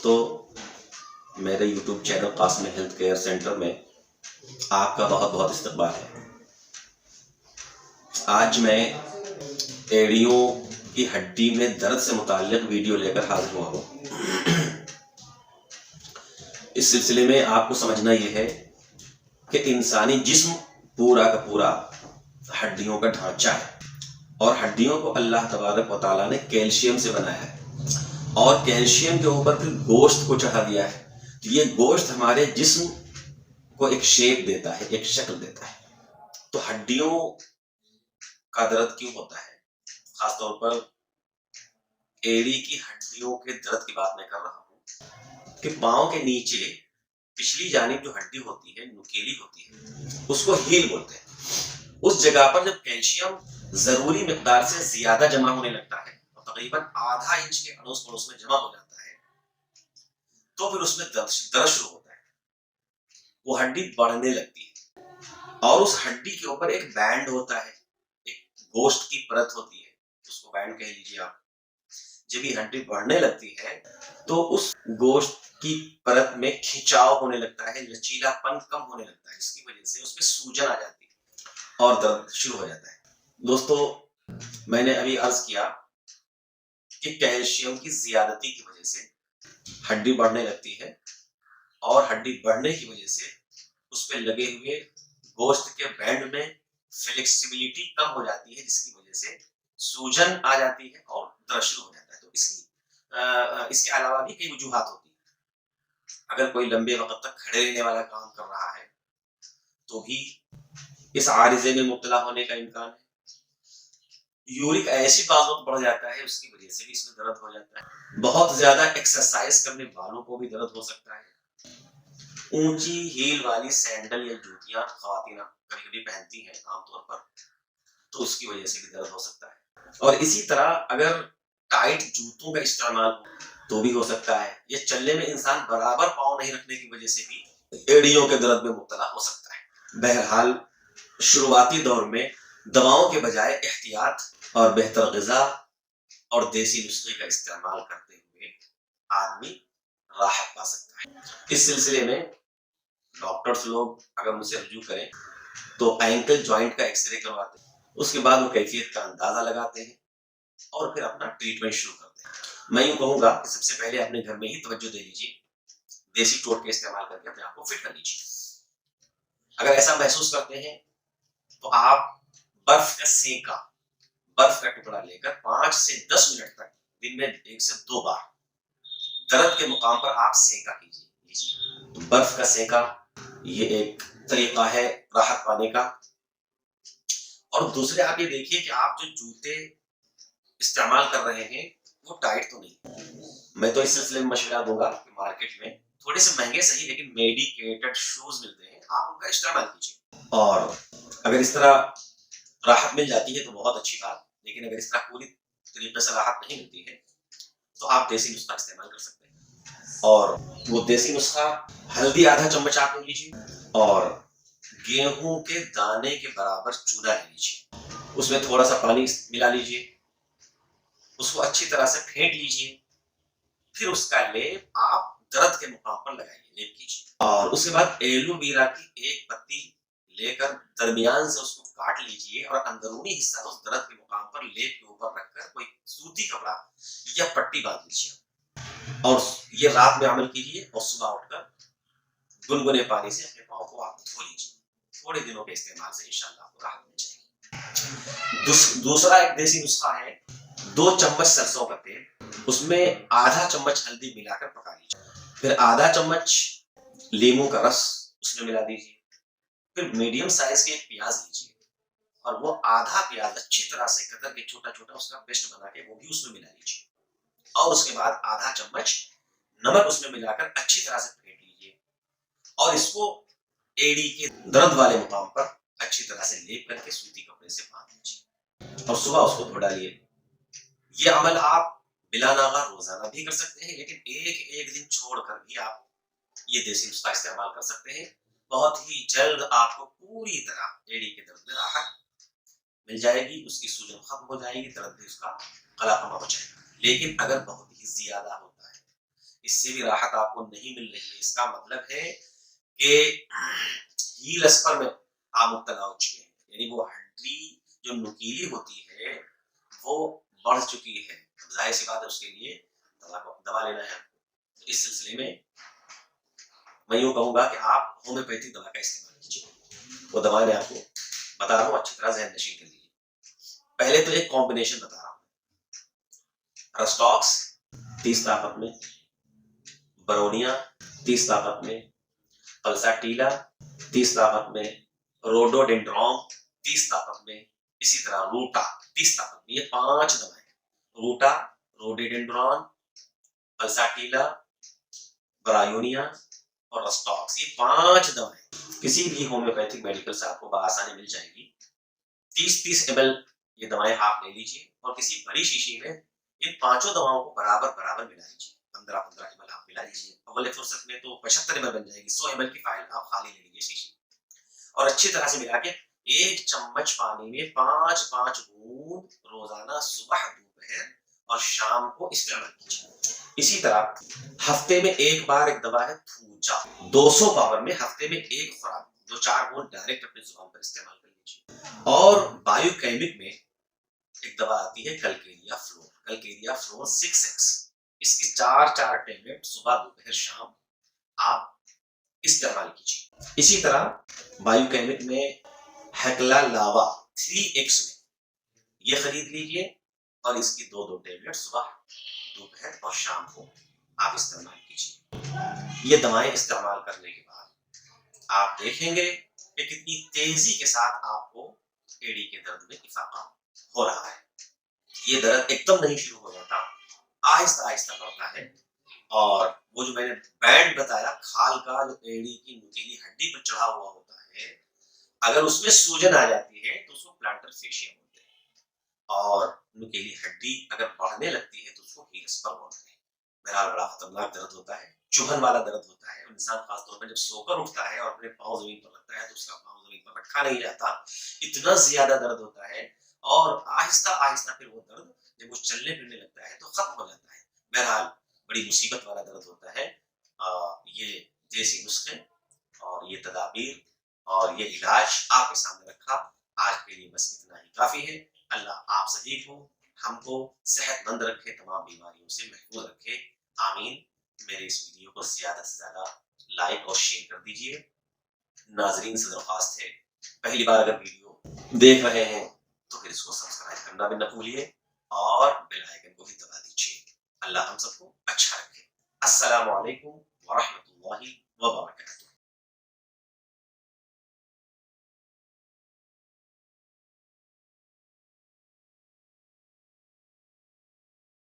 दोस्तों, मेरे YouTube channel Cosmic Health Care Centre में आपका बहुत बहुत इस्तकबाल है। आज मैं एड़ियों की हड्डी में दर्द से मुताल्लिक वीडियो लेकर हाजिर हुआ हूँ। इस सिलसिले में आपको समझना यह है कि इंसानी जिस्म पूरा का पूरा हड्डियों का ढांचा है और हड्डियों को अल्लाह तबारक व तआला ने कैल्शियम से बनाया है और कैल्शियम के ऊपर फिर गोश्त को चढ़ा दिया है। तो ये गोश्त हमारे जिस्म को एक शेप देता है, एक शक्ल देता है। तो हड्डियों का दर्द क्यों होता है? खासतौर पर एड़ी की हड्डियों के दर्द की बात मैं कर रहा हूँ कि पांव के नीचे पिछली जानिब जो हड्डी होती है, नुकीली होती है, उसको हील बोलते हैं। उस जगह पर जब कैल्शियम जरूरी मिकदार से ज्यादा जमा होने लगता है, तकरीबन आधा इंच के अड़ोस पड़ोस में जमा हो जाता है, तो फिर उसमें दर्द शुरू होता है। वो हड्डी बढ़ने लगती है और उस हड्डी के ऊपर एक बैंड होता है, एक गोश्त की परत होती है, उसको बैंड कह लीजिए आप। जब ये हड्डी बढ़ने लगती है तो उस गोश्त की परत में खिंचाव होने लगता है, लचीलापन कम होने लगता है, जिसकी वजह से उसमें सूजन आ जाती है और दर्द शुरू हो जाता है। दोस्तों, मैंने अभी अर्ज किया कि कैल्शियम की ज्यादती की वजह से हड्डी बढ़ने लगती है और हड्डी बढ़ने की वजह से उस पर लगे हुए गोश्त के बैंड में फ्लेक्सिबिलिटी कम हो जाती है, जिसकी वजह से सूजन आ जाती है और दर्द शुरू हो जाता है। तो इसके अलावा भी कई वजूहात होती है। अगर कोई लंबे वक्त तक खड़े रहने वाला काम कर रहा है तो भी इस आरिजे में मुब्तला होने का इम्कान है। यूरिक एसिड बाज़ वक्त बढ़ जाता है, उसकी वजह से भी इसमें दर्द हो जाता है। बहुत ज्यादा एक्सरसाइज करने वालों को भी दर्द हो सकता है। ऊंची हील वाली सैंडल या जूतियां ख्वातीन कभी कभी पहनती हैं आमतौर पर, तो उसकी वजह से भी दर्द हो सकता है। और इसी तरह अगर टाइट जूतों का इस्तेमाल तो भी हो सकता है। ये चलने में इंसान बराबर पाँव नहीं रखने की वजह से भी एड़ियों के दर्द में मुब्तला हो सकता है। बहरहाल, शुरुआती दौर में दवाओं के बजाय एहतियात और बेहतर ग़िज़ा और देसी नुस्खे का इस्तेमाल करते हुए आदमी राहत पा सकता है। इस सिलसिले में डॉक्टर्स लोग अगर मुझसे रुजू करें तो एंकल जॉइंट का एक्सरे करवाते हैं, उसके बाद वो कैफियत का अंदाजा लगाते हैं और फिर अपना ट्रीटमेंट शुरू करते हैं। मैं यूं कहूंगा कि सबसे पहले अपने घर में ही तवज्जो दे लीजिए, देसी टोटके इस्तेमाल करके अपने आप को फिट कर लीजिए। अगर ऐसा महसूस करते हैं तो आप बर्फ का टुकड़ा लेकर 5 से 10 मिनट तक दिन में 1 से 2 बार दर्द के मुकाम पर आप सेका लीजिए। तो बर्फ का सेका ये एक तरीका है राहत पाने का। और दूसरे आप ये देखिए कि आप जो जूते इस्तेमाल कर रहे हैं वो टाइट तो नहीं। मैं तो इस सिलसिले में मशवरा दूंगा कि मार्केट में थोड़े से महंगे सही लेकिन मेडिकेटेड शूज मिलते हैं, आप उनका इस्तेमाल कीजिए। और अगर इस तरह राहत मिल जाती है तो बहुत अच्छी बात, लेकिन अगर इस तरह पूरी तरीके से राहत नहीं मिलती है तो आप देसी नुस्खा इस्तेमाल कर सकते हैं। और वो देसी नुस्खा, हल्दी आधा चम्मच आप ले लीजिए और गेहूं के दाने के बराबर चूना ले लीजिए, उसमें थोड़ा सा पानी मिला लीजिए, उसको अच्छी तरह से फेंट लीजिए, फिर उसका लेप आप दर्द के मुकाम पर लगाइए, लेप कीजिए। और उसके बाद एलोवेरा की एक पत्ती लेकर दरमियान से उसको काट लीजिए और अंदरूनी हिस्सा उस दर्द के मुकाम पर लेप के ऊपर रखकर कोई सूती कपड़ा या पट्टी बांध लीजिए और ये रात में अमल कीजिए और सुबह उठकर गुनगुने पानी से अपने पाँव को आप धो लीजिए। थोड़े दिनों के इस्तेमाल से इंशाअल्लाह आपको राहत मिल जाएगी। दूसरा एक देसी नुस्खा है, 2 चम्मच सरसों का तेल, उसमें आधा चम्मच हल्दी मिलाकर पका लीजिए, फिर आधा चम्मच लीमू का रस उसमें मिला दीजिए, फिर मीडियम साइज के एक प्याज लीजिए और वो आधा प्याज अच्छी तरह से कतर के छोटा छोटा उसका पेस्ट बना के वो भी उसमें मिला लीजिए और उसके बाद आधा चम्मच नमक उसमें मिलाकर अच्छी तरह से फेंट लीजिए और इसको एड़ी के दर्द वाले मुकाम पर अच्छी तरह से लेप करके सूती कपड़े से बांध लीजिए और सुबह उसको धो डालिए। ये अमल आप बिला नागा रोजाना भी कर सकते हैं, लेकिन एक दिन छोड़कर भी आप ये देसी नुस्खा इस्तेमाल कर सकते हैं। बहुत ही जल्द आपको पूरी तरह एड़ी के दर्द में राहत मिल जाएगी, उसकी सूजन खत्म हो जाएगी, दर्द भी उसका कलाकमा हो जाएगा। लेकिन अगर बहुत ही ज्यादा होता है, इससे भी राहत आपको नहीं मिल रही है, इसका मतलब है कि हीलस्पर में आप मुब्तला हो चुके हैं, यानी वो हड्डी जो नुकीली होती है वो बढ़ चुकी है। जाहिर सी बात है उसके लिए दवा लेना है आपको। तो इस सिलसिले में मैं यूँ कहूँगा कि आप होम्योपैथिक दवा का इस्तेमाल कीजिए। वो दवा मैं आपको बता रहा हूँ, अच्छी तरह ज़हन नशीं कर लीजिए। पहले तो एक कॉम्बिनेशन बता रहा हूँ, रस्टॉक्स 30 ताकत में, बरोनिया 30 ताकत में, पल्साटीला 30 ताकत में, रोडोडेंड्रॉन 30 ताकत में, इसी तरह रूटा 30 ताकत में। ये 5 दवाएं, रूटा, रोडोडेंड्रॉन, पल्साटीला, ब्रायोनिया और रस्टॉक्स, ये 5 दवाएं किसी भी होम्योपैथिक मेडिकल से आपको बआसानी मिल जाएगी। 30-30 ml ये दवाएं आप ले लीजिए और किसी बड़ी शीशी में इन 5 दवाओं को बराबर बराबर मिला लीजिए। 15-15 ml आप मिला लीजिए। अव्वल फुर्सत में तो 75 ml बन जाएगी। 100 ml की फाइल आप खाली ले लीजिए शीशी और अच्छी तरह से मिला के 1 चम्मच पानी में 5-5 बूंद रोजाना सुबह, दोपहर और शाम को इस्तेमाल कीजिए। इसी तरह हफ्ते में एक बार एक दवा है थूजा, 200 पावर में हफ्ते में एक खुराक, 2-4 बूंद डायरेक्ट अपनी जुबान पर इस्तेमाल कर लीजिए। और बायोकेमिक में एक दवा आती है Calcarea floor, Calcarea floor 6x, इसकी 4-4 टैबलेट सुबह, दोपहर, शाम आप इस्तेमाल कीजिए। इसी तरह बायोकेमिक में हेक्ला लावा 3x में ये खरीद लीजिए और इसकी 2-2 टैबलेट सुबह, दोपहर और शाम को आप इस्तेमाल कीजिए। ये दवाएं इस्तेमाल करने के बाद आप देखेंगे कि कितनी तेजी के साथ आपको एड़ी के दर्द में इजाफा हो रहा है। ये दर्द एकदम नहीं शुरू हो जाता, आहिस्ता आहिस्ता बढ़ता है। और वो जो मैंने बैंड बताया खाल का, जो एड़ी की नुकीली हड्डी पर चढ़ा हुआ होता है, अगर उसमें सूजन आ जाती है तो उसको प्लांटर फेशिया बोलते हैं। और नुकीली हड्डी अगर बढ़ने लगती है तो उसको हीलस्पर बोलते हैं। बहरहाल बड़ा खतरनाक दर्द होता है, चुभन वाला दर्द होता है। इंसान खासतौर पर जब सोकर उठता है और अपने पाँव जमीन पर रखता है तो उसका पाँव जमीन पर रखा नहीं जाता, इतना ज्यादा दर्द होता है। और आहिस्ता आहिस्ता फिर वो दर्द जब वो चलने फिरने लगता है तो खत्म हो जाता है। बहरहाल बड़ी मुसीबत वाला दर्द होता है। ये देसी नुस्खे और ये तदाबीर और ये इलाज आपके सामने रखा। आज के लिए बस इतना ही काफी है। अल्लाह आप सभी को, हमको सेहतमंद रखे, तमाम बीमारियों से महफूज रखे, आमीन। मेरे इस वीडियो को ज्यादा से ज्यादा लाइक और शेयर कर दीजिए। नाजरीन से दरख्वास्त है, पहली बार अगर वीडियो देख रहे हैं तो फिर इसको सब्सक्राइब करना भी न भूलिए और बेल आइकन को भी दबा दीजिए। अल्लाह हम सबको अच्छा रखे। अस्सलामु अलैकुम व रहमतुल्लाहि व बरकातहू।